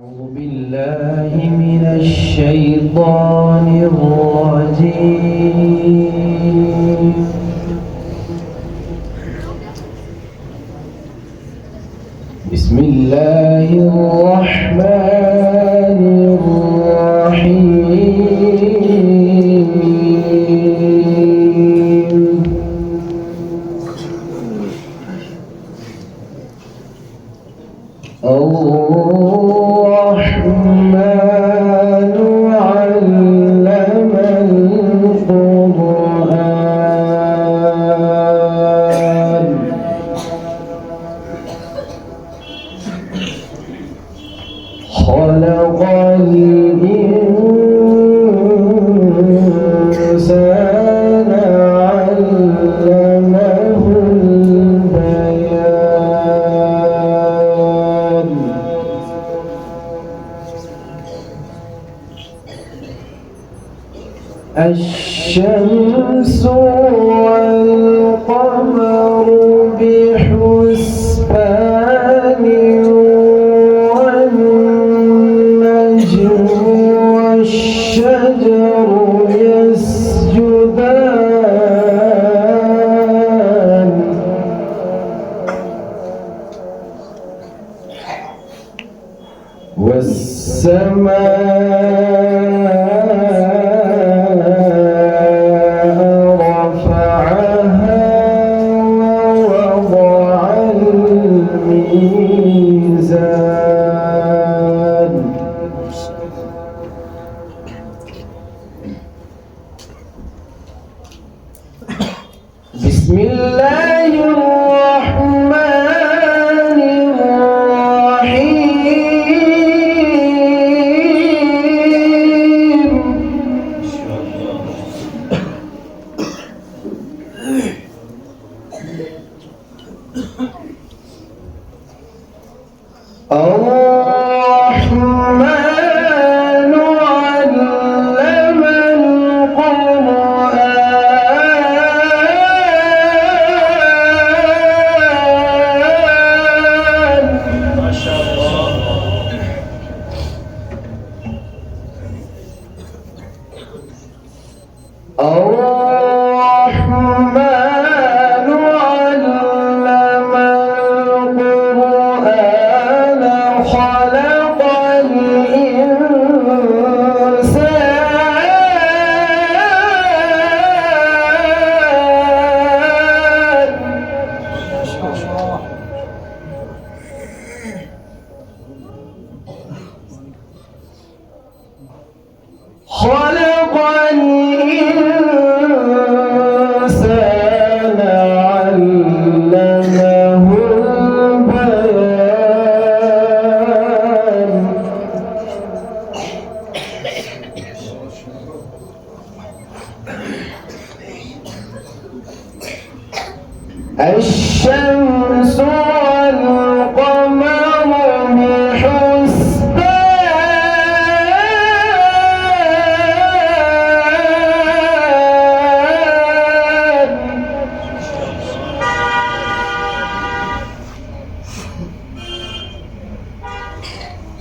أعوذ بالله من الشيطان الرجيم. بسم الله الرحمن الرحيم. الرحمن علم القرآن خلق الإنسان علمه البيان. الشمس والقمر بحسبان والنجم والشجر يسجدان والسماء بسم الله الرحمن الرحيم. الرحمن علم القرآن. ما شاء الله. الرحمن علم القرآن خلق الإنسان علمه البيان. الشمس والقمر بحسبان.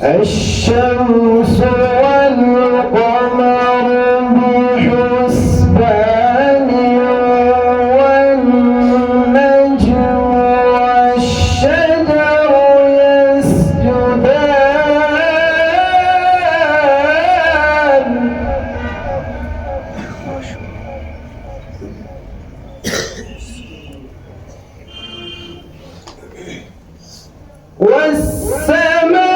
الشمس والقمر بحسبان والنجم والشجر يسجدان والسماء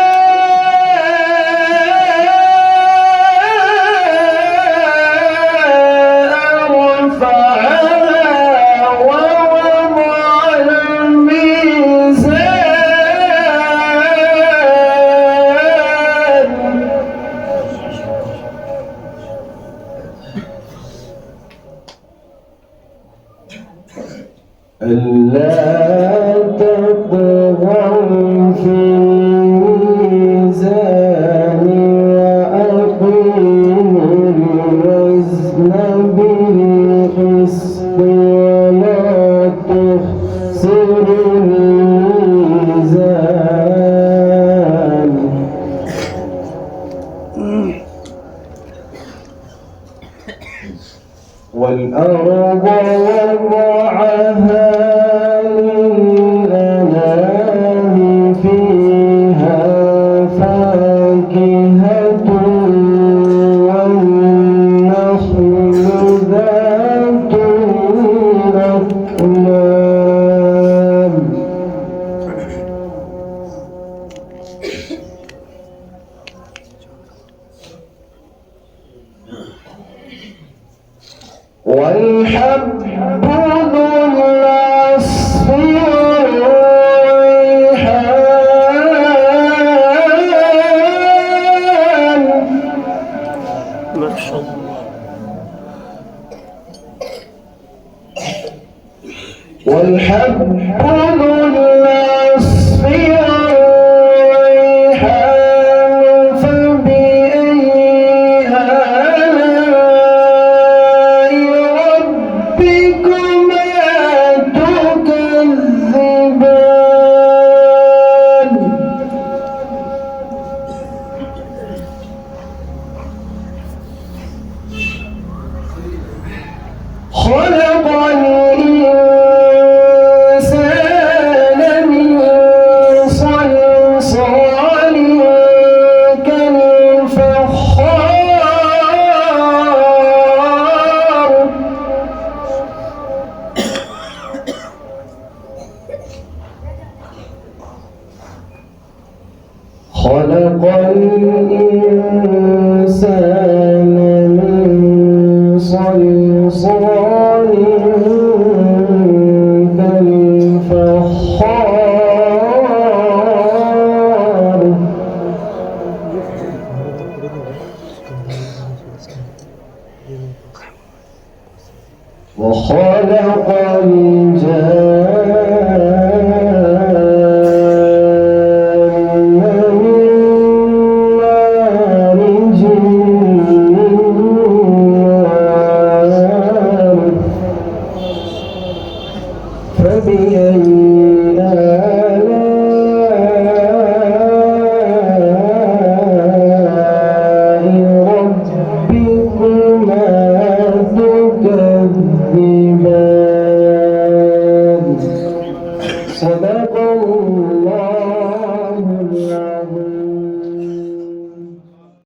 والأرض وضعها للأنام فيها فاكهة والنخل ذات الأكمام والحب ذو العصف والريحان ما شاء الله. والحب ذو العصف والريحان فبأي آلاء ربكما تكذبان خلق الإنسان من صلصال كالفخار خلق الإنسان من صلصال كالفخار وخلق الجان من مارج من نار فبأي